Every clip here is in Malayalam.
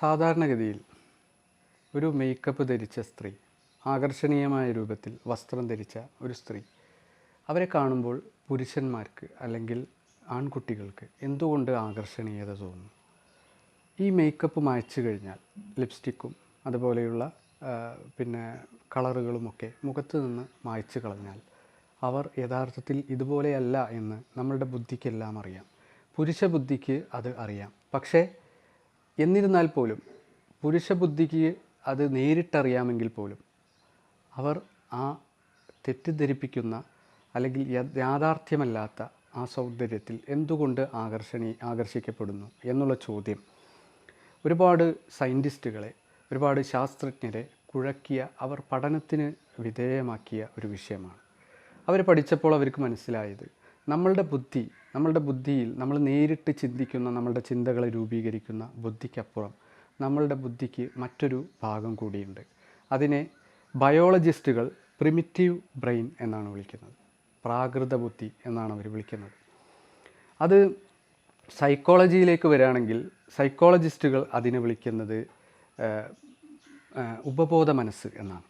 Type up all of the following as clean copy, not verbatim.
സാധാരണഗതിയിൽ ഒരു മേക്കപ്പ് ധരിച്ച സ്ത്രീ, ആകർഷണീയമായ രൂപത്തിൽ വസ്ത്രം ധരിച്ച ഒരു സ്ത്രീ, അവരെ കാണുമ്പോൾ പുരുഷന്മാർക്ക് അല്ലെങ്കിൽ ആൺകുട്ടികൾക്ക് എന്തുകൊണ്ട് ആകർഷണീയത തോന്നുന്നു? ഈ മേക്കപ്പ് മായ്ച്ചു കഴിഞ്ഞാൽ ലിപ്സ്റ്റിക്കും അതുപോലെയുള്ള പിന്നെ കളറുകളുമൊക്കെ മുഖത്ത് നിന്ന് മായ്ച്ചു കളഞ്ഞാൽ അവർ യഥാർത്ഥത്തിൽ ഇതുപോലെയല്ല എന്ന് നമ്മളുടെ ബുദ്ധിക്കെല്ലാം അറിയാം. പുരുഷ ബുദ്ധിക്ക് അത് അറിയാം. പക്ഷേ എന്നിരുന്നാൽ പോലും പുരുഷ ബുദ്ധിക്ക് അത് നേരിട്ടറിയാമെങ്കിൽ പോലും അവർ ആ തെറ്റിദ്ധരിപ്പിക്കുന്ന അല്ലെങ്കിൽ യാഥാർത്ഥ്യമല്ലാത്ത ആ സൗന്ദര്യത്തിൽ എന്തുകൊണ്ട് ആകർഷിക്കപ്പെടുന്നു എന്നുള്ള ചോദ്യം ഒരുപാട് സയൻറ്റിസ്റ്റുകളെ, ഒരുപാട് ശാസ്ത്രജ്ഞരെ കുഴക്കിയ, അവർ പഠനത്തിന് വിധേയമാക്കിയ ഒരു വിഷയമാണ്. അവർ പഠിച്ചപ്പോൾ അവർക്ക് മനസ്സിലായത് നമ്മളുടെ ബുദ്ധിയിൽ നമ്മൾ നേരിട്ട് ചിന്തിക്കുന്ന, നമ്മളുടെ ചിന്തകളെ രൂപീകരിക്കുന്ന ബുദ്ധിക്കപ്പുറം നമ്മളുടെ ബുദ്ധിക്ക് മറ്റൊരു ഭാഗം കൂടിയുണ്ട്. അതിനെ ബയോളജിസ്റ്റുകൾ പ്രിമിറ്റീവ് ബ്രെയിൻ എന്നാണ് വിളിക്കുന്നത്. പ്രാകൃത ബുദ്ധി എന്നാണ് അവർ വിളിക്കുന്നത്. അത് സൈക്കോളജിയിലേക്ക് വരികയാണെങ്കിൽ സൈക്കോളജിസ്റ്റുകൾ അതിനെ വിളിക്കുന്നത് ഉപബോധ മനസ്സ് എന്നാണ്,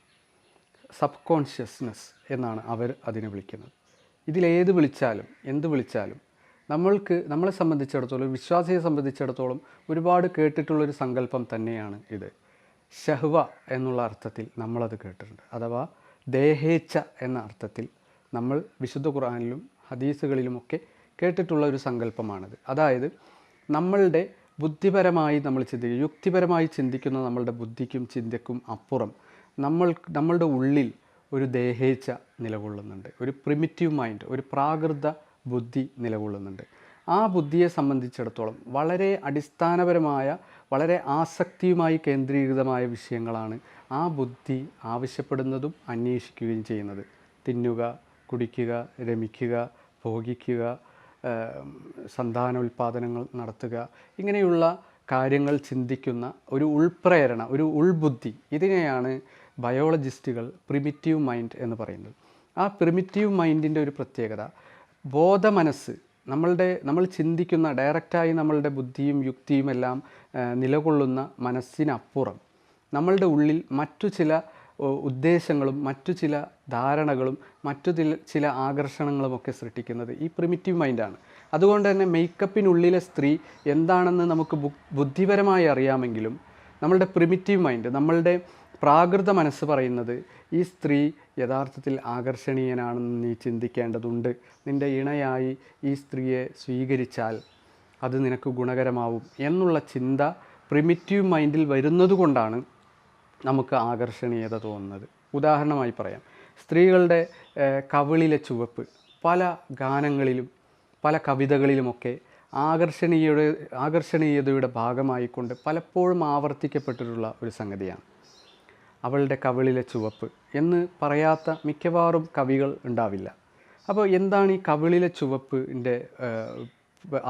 സബ് കോൺഷ്യസ്നെസ് എന്നാണ് അവർ അതിനെ വിളിക്കുന്നത്. ഇതിലേത് വിളിച്ചാലും എന്ത് വിളിച്ചാലും നമ്മളെ സംബന്ധിച്ചിടത്തോളം, വിശ്വാസിയെ സംബന്ധിച്ചിടത്തോളം ഒരുപാട് കേട്ടിട്ടുള്ളൊരു സങ്കല്പം തന്നെയാണ് ഇത്. ഷഹ്വ എന്നുള്ള അർത്ഥത്തിൽ നമ്മളത് കേട്ടിട്ടുണ്ട്. അഥവാ ദേഹേച്ഛ എന്ന അർത്ഥത്തിൽ നമ്മൾ വിശുദ്ധ ഖുർആനിലും ഹദീസുകളിലുമൊക്കെ കേട്ടിട്ടുള്ള ഒരു സങ്കല്പമാണിത്. അതായത് നമ്മളുടെ ബുദ്ധിപരമായി നമ്മൾ ചിന്തിക്കുക, യുക്തിപരമായി ചിന്തിക്കുന്ന നമ്മളുടെ ബുദ്ധിക്കും ചിന്തയ്ക്കും അപ്പുറം നമ്മളുടെ ഉള്ളിൽ ഒരു ദേഹേച്ഛ നിലകൊള്ളുന്നുണ്ട്, ഒരു പ്രിമിറ്റീവ് മൈൻഡ്, ഒരു പ്രാകൃത ബുദ്ധി നിലകൊള്ളുന്നുണ്ട്. ആ ബുദ്ധിയെ സംബന്ധിച്ചിടത്തോളം വളരെ അടിസ്ഥാനപരമായ, വളരെ ആസക്തിയുമായി കേന്ദ്രീകൃതമായ വിഷയങ്ങളാണ് ആ ബുദ്ധി ആവശ്യപ്പെടുന്നതും അന്വേഷിക്കുകയും ചെയ്യുന്നത്. തിന്നുക, കുടിക്കുക, രമിക്കുക, ഭോഗിക്കുക, സന്താനോൽപാദനങ്ങൾ നടത്തുക, ഇങ്ങനെയുള്ള കാര്യങ്ങൾ ചിന്തിക്കുന്ന ഒരു ഉൾപ്രേരണ, ഒരു ഉൾബുദ്ധി, ഇതിനെയാണ് ബയോളജിസ്റ്റുകൾ പ്രിമിറ്റീവ് മൈൻഡ് എന്ന് പറയുന്നത്. ആ പ്രിമിറ്റീവ് മൈൻഡിൻ്റെ ഒരു പ്രത്യേകത, ബോധമനസ്സ്, നമ്മൾ ചിന്തിക്കുന്ന ഡയറക്റ്റായി നമ്മളുടെ ബുദ്ധിയും യുക്തിയും എല്ലാം നിലകൊള്ളുന്ന മനസ്സിനപ്പുറം നമ്മളുടെ ഉള്ളിൽ മറ്റു ചില ഉദ്ദേശങ്ങളും മറ്റു ചില ധാരണകളും മറ്റു ചില ആകർഷണങ്ങളുമൊക്കെ സൃഷ്ടിക്കുന്നത് ഈ പ്രിമിറ്റീവ് മൈൻഡാണ്. അതുകൊണ്ട് തന്നെ മേക്കപ്പിനുള്ളിലെ സ്ത്രീ എന്താണെന്ന് നമുക്ക് ബുദ്ധിപരമായി അറിയാമെങ്കിലും നമ്മളുടെ പ്രിമിറ്റീവ് മൈൻഡ്, നമ്മളുടെ പ്രാകൃത മനസ്സ് പറയുന്നത് ഈ സ്ത്രീ യഥാർത്ഥത്തിൽ ആകർഷണീയനാണെന്ന് നീ ചിന്തിക്കേണ്ടതുണ്ട്. നിൻ്റെ ഇണയായി ഈ സ്ത്രീയെ സ്വീകരിച്ചാൽ അത് നിനക്ക് ഗുണകരമാവും എന്നുള്ള ചിന്ത പ്രിമിറ്റീവ് മൈൻഡിൽ വരുന്നത് കൊണ്ടാണ് നമുക്ക് ആകർഷണീയത തോന്നുന്നത്. ഉദാഹരണമായി പറയാം, സ്ത്രീകളുടെ കവിളിലെ ചുവപ്പ് പല ഗാനങ്ങളിലും പല കവിതകളിലുമൊക്കെ ആകർഷണീയതയുടെ ഭാഗമായിക്കൊണ്ട് പലപ്പോഴും ആവർത്തിക്കപ്പെട്ടിട്ടുള്ള ഒരു സംഗതിയാണ്. അവളുടെ കവിളിലെ ചുവപ്പ് എന്ന് പറയാത്ത മിക്കവാറും കവികൾ ഉണ്ടാവില്ല. അപ്പോൾ എന്താണ് ഈ കവിളിലെ ചുവപ്പിൻ്റെ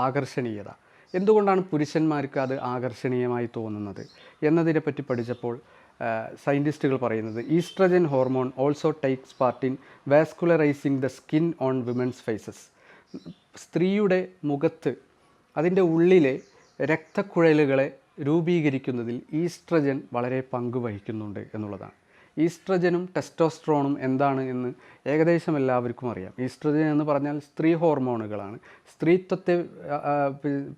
ആകർഷണീയത? എന്തുകൊണ്ടാണ് പുരുഷന്മാർക്ക് അത് ആകർഷണീയമായി തോന്നുന്നത് എന്നതിനെപ്പറ്റി പഠിച്ചപ്പോൾ സയൻറ്റിസ്റ്റുകൾ പറയുന്നത്, oestrogen hormone also takes part in vascularising the skin on women's faces. സ്ത്രീയുടെ മുഖത്ത് അതിൻ്റെ ഉള്ളിലെ രക്തക്കുഴലുകളെ രൂപീകരിക്കുന്നതിൽ ഈസ്ട്രജൻ വളരെ പങ്ക് വഹിക്കുന്നുണ്ട് എന്നുള്ളതാണ്. ഈസ്ട്രജനും ടെസ്റ്റോസ്ട്രോണും എന്താണ് എന്ന് ഏകദേശം എല്ലാവർക്കും അറിയാം. ഈസ്ട്രജൻ എന്ന് പറഞ്ഞാൽ സ്ത്രീ ഹോർമോണുകളാണ്, സ്ത്രീത്വത്തെ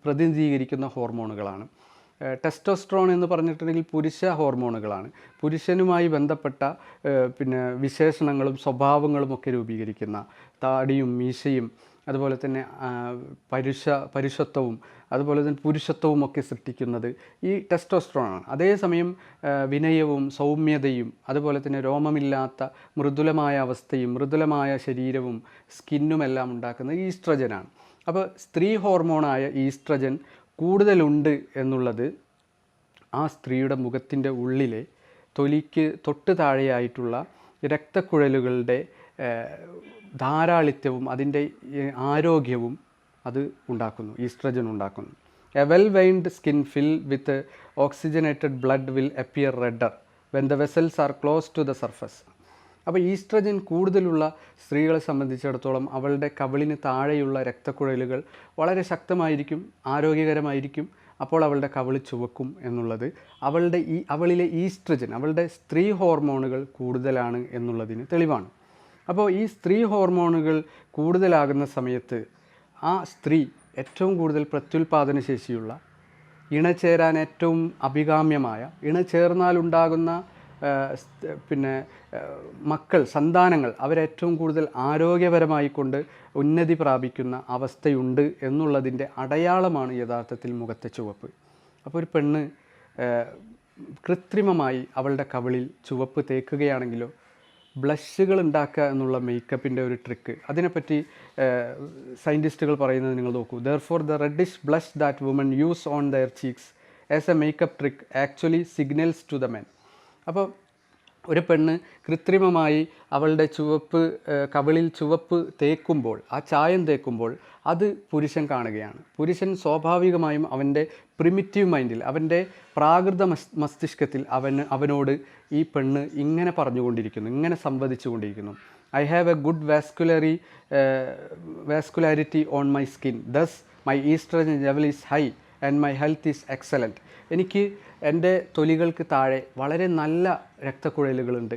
പ്രതിനിധീകരിക്കുന്ന ഹോർമോണുകളാണ്. ടെസ്റ്റോസ്ട്രോൺ എന്ന് പറഞ്ഞിട്ടുണ്ടെങ്കിൽ പുരുഷ ഹോർമോണുകളാണ്, പുരുഷനുമായി ബന്ധപ്പെട്ട വിശേഷണങ്ങളും സ്വഭാവങ്ങളും ഒക്കെ രൂപീകരിക്കുന്ന, താടിയും മീശയും അതുപോലെ തന്നെ പരുഷത്വവും അതുപോലെ തന്നെ പുരുഷത്വവും ഒക്കെ സൃഷ്ടിക്കുന്നത് ഈ ടെസ്റ്റോസ്ട്രോണാണ്. അതേസമയം വിനയവും സൗമ്യതയും അതുപോലെ തന്നെ രോമമില്ലാത്ത മൃദുലമായ അവസ്ഥയും മൃദുലമായ ശരീരവും സ്കിന്നുമെല്ലാം ഉണ്ടാക്കുന്നത് ഈസ്ട്രജനാണ്. അപ്പോൾ സ്ത്രീ ഹോർമോണായ ഈസ്ട്രജൻ കൂടുതലുണ്ട് എന്നുള്ളത് ആ സ്ത്രീയുടെ മുഖത്തിൻ്റെ ഉള്ളിലെ തൊലിക്ക് തൊട്ട് താഴെയായിട്ടുള്ള രക്തക്കുഴലുകളുടെ ധാരാളിത്യവും അതിൻ്റെ ആരോഗ്യവും അത് ഉണ്ടാക്കുന്നു, ഈസ്ട്രജൻ ഉണ്ടാക്കുന്നു. A well veined skin fill with oxygenated blood will appear redder when the vessels are close to the surface. അപ്പോൾ ഈസ്ട്രജൻ കൂടുതലുള്ള സ്ത്രീകളെ സംബന്ധിച്ചിടത്തോളം അവളുടെ കവിളിന് താഴെയുള്ള രക്തക്കുഴലുകൾ വളരെ ശക്തമായിരിക്കും, ആരോഗ്യകരമായിരിക്കും, അപ്പോൾ അവളുടെ കവിള് ചുവക്കും എന്നുള്ളത് അവളിലെ ഈസ്ട്രജൻ, അവളുടെ സ്ത്രീ ഹോർമോണുകൾ കൂടുതലാണ് എന്നുള്ളതിന് തെളിവാണ്. അപ്പോൾ ഈ സ്ത്രീ ഹോർമോണുകൾ കൂടുതലാകുന്ന സമയത്ത് ആ സ്ത്രീ ഏറ്റവും കൂടുതൽ പ്രത്യുൽപാദന ശേഷിയുള്ള, ഇണചേരാൻ ഏറ്റവും അഭികാമ്യമായ, ഇണചേർന്നാലുണ്ടാകുന്ന മക്കൾ, സന്താനങ്ങൾ അവരേറ്റവും കൂടുതൽ ആരോഗ്യപരമായി കൊണ്ട് ഉന്നതി പ്രാപിക്കുന്ന അവസ്ഥയുണ്ട് എന്നുള്ളതിൻ്റെ അടയാളമാണ് യഥാർത്ഥത്തിൽ മുഖത്തെ ചുവപ്പ്. അപ്പോൾ ഒരു പെണ്ണ് കൃത്രിമമായി അവളുടെ കവിളിൽ ചുവപ്പ് തേക്കുകയാണെങ്കിലോ, ബ്ലഷുകൾ ഉണ്ടാക്കുക എന്നുള്ള മേക്കപ്പിൻ്റെ ഒരു ട്രിക്ക്, അതിനെപ്പറ്റി സയൻറ്റിസ്റ്റുകൾ പറയുന്നത് നിങ്ങൾ നോക്കൂ. Therefore the reddish blush that woman use on their cheeks as a makeup trick actually signals to the men. അപ്പോൾ ഒരു പെണ്ണ് കൃത്രിമമായി അവളുടെ കവിളിൽ ചുവപ്പ് തേക്കുമ്പോൾ, ആ ചായം തേക്കുമ്പോൾ അത് പുരുഷൻ കാണുകയാണ്. പുരുഷൻ സ്വാഭാവികമായും അവൻ്റെ പ്രിമിറ്റീവ് മൈൻഡിൽ, അവൻ്റെ പ്രാകൃത മസ്തിഷ്കത്തിൽ അവനോട് ഈ പെണ്ണ് ഇങ്ങനെ പറഞ്ഞുകൊണ്ടിരിക്കുന്നു, ഇങ്ങനെ സംവദിച്ചു കൊണ്ടിരിക്കുന്നു. I have a good vascularity on my skin, thus my oestrogen level is high and my health is excellent. എനിക്ക് എൻ്റെ തൊലികൾക്ക് താഴെ വളരെ നല്ല രക്തക്കുഴലുകളുണ്ട്.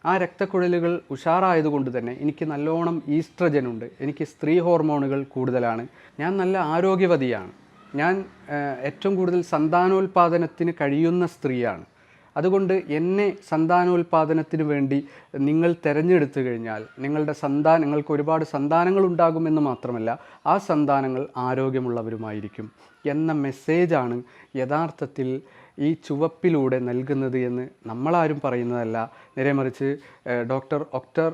ആ രക്തക്കുഴലുകൾ ഉഷാറായതുകൊണ്ട് തന്നെ എനിക്ക് നല്ലോണം ഈസ്ട്രജനുണ്ട്, എനിക്ക് സ്ത്രീ ഹോർമോണുകൾ കൂടുതലാണ്, ഞാൻ നല്ല ആരോഗ്യവതിയാണ്, ഞാൻ ഏറ്റവും കൂടുതൽ സന്താനോൽപാദനത്തിന് കഴിയുന്ന സ്ത്രീയാണ്. അതുകൊണ്ട് എന്നെ സന്താനോൽപാദനത്തിന് വേണ്ടി നിങ്ങൾ തിരഞ്ഞെടുത്തു കഴിഞ്ഞാൽ നിങ്ങൾക്ക് ഒരുപാട് സന്താനങ്ങൾ ഉണ്ടാകുമെന്ന് മാത്രമല്ല, ആ സന്താനങ്ങൾ ആരോഗ്യമുള്ളവരുമായിരിക്കും എന്ന മെസ്സേജാണ് യഥാർത്ഥത്തിൽ ഈ ചുവപ്പിലൂടെ നൽകുന്നത് എന്ന് നമ്മളാരും പറയുന്നതല്ല. നേരെ മറിച്ച് ഡോക്ടർ ഒക്ടർ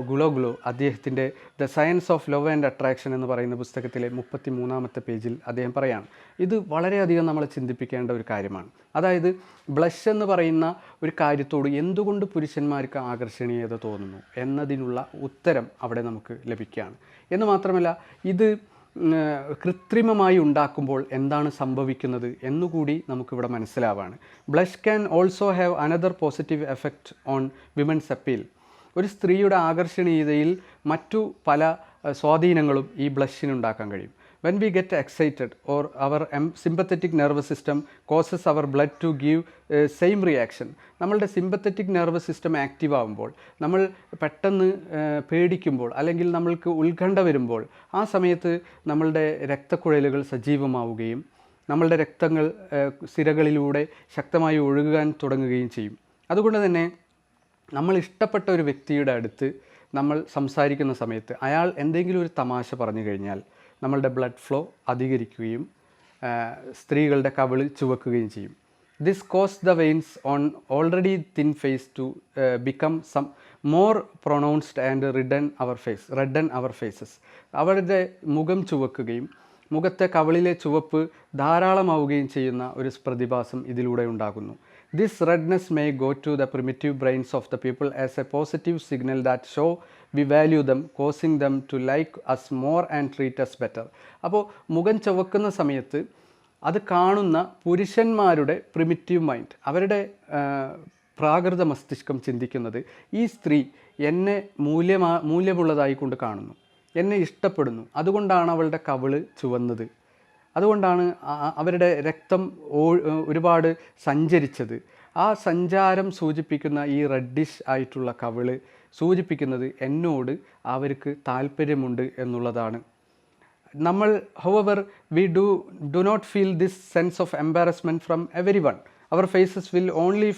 ഗുലോഗ്ലോ അദ്ദേഹത്തിൻ്റെ the science of love and attraction എന്ന് പറയുന്ന പുസ്തകത്തിലെ 33-ാമത്തെ പേജിൽ അദ്ദേഹം പറയാണ്. ഇത് വളരെയധികം നമ്മളെ ചിന്തിപ്പിക്കേണ്ട ഒരു കാര്യമാണ്. അതായത് ബ്ലഷ് എന്ന് പറയുന്ന ഒരു കാര്യത്തോട് എന്തുകൊണ്ട് പുരുഷന്മാർക്ക് ആകർഷണീയത തോന്നുന്നു എന്നതിനുള്ള ഉത്തരം അവിടെ നമുക്ക് ലഭിക്കുകയാണ്. എന്ന് മാത്രമല്ല, ഇത് കൃത്രിമമായി ഉണ്ടാക്കുമ്പോൾ എന്താണ് സംഭവിക്കുന്നത് എന്നുകൂടി നമുക്കിവിടെ മനസ്സിലാവാണ്. Blush can also have another positive effect on women's appeal. ഒരു സ്ത്രീയുടെ ആകർഷണീയതയിൽ മറ്റു പല സ്വാധീനങ്ങളും ഈ ബ്ലഷിനുണ്ടാക്കാൻ കഴിയും. When we get excited or our sympathetic nervous system causes our blood to give same reaction. നമ്മളുടെ സിമ്പത്തറ്റിക് നെർവസ് സിസ്റ്റം ആക്റ്റീവ് ആകുമ്പോൾ, നമ്മൾ പെട്ടെന്ന് പേടിക്കുമ്പോൾ അല്ലെങ്കിൽ നമ്മൾക്ക് ഉത്കണ്ഠ വരുമ്പോൾ, ആ സമയത്ത് നമ്മളുടെ രക്തക്കുഴലുകൾ സജീവമാവുകയും നമ്മളുടെ രക്തങ്ങൾ സിരകളിലൂടെ ശക്തമായി ഒഴുകാൻ തുടങ്ങുകയും ചെയ്യും. അതുകൊണ്ട് തന്നെ നമ്മൾ ഇഷ്ടപ്പെട്ട ഒരു വ്യക്തിയുടെ അടുത്ത് നമ്മൾ സംസാരിക്കുന്ന സമയത്ത് അയാൾ എന്തെങ്കിലും ഒരു തമാശ പറഞ്ഞു കഴിഞ്ഞാൽ നമ്മളുടെ ബ്ലഡ് ഫ്ലോ അധികരിക്കുകയും സ്ത്രീകളുടെ കവിള് ചുവക്കുകയും ചെയ്യും. This cause the veins on already thin face to become some more pronounced and redden our faces. അവരുടെ മുഖം ചുവക്കുകയും മുഖത്തെ കവിളിലെ ചുവപ്പ് ധാരാളമാവുകയും ചെയ്യുന്ന ഒരു പ്രതിഭാസം ഇതിലൂടെ ഉണ്ടാകുന്നു. This redness may go to the primitive brains of the people as a positive signal that show we value them, causing them to like us more and treat us better. അപ്പോൾ മുഖം ചുവക്കുന്ന സമയത്ത് അത് കാണുന്ന പുരുഷന്മാരുടെ പ്രിമിറ്റീവ് മൈൻഡ്, അവരുടെ പ്രാകൃത മസ്തിഷ്കം ചിന്തിക്കുന്നത് ഈ സ്ത്രീ എന്നെ മൂല്യമുള്ളതായി കൊണ്ട് കാണുന്നു, എന്നെ ഇഷ്ടപ്പെടുന്നു, അതുകൊണ്ടാണ് അവളുടെ കവിള് ചുവന്നത്, അതുകൊണ്ടാണ് അവരുടെ രക്തം ഒരുപാട് സഞ്ചരിച്ചത്. ആ സഞ്ചാരം സൂചിപ്പിക്കുന്ന ഈ റെഡിഷ് ആയിട്ടുള്ള കവിള് സൂചിപ്പിക്കുന്നത് എന്നോട് അവർക്ക് താല്പര്യമുണ്ട് എന്നുള്ളതാണ്. നമ്മൾ however we do not feel this sense of embarrassment from everyone. Our faces will only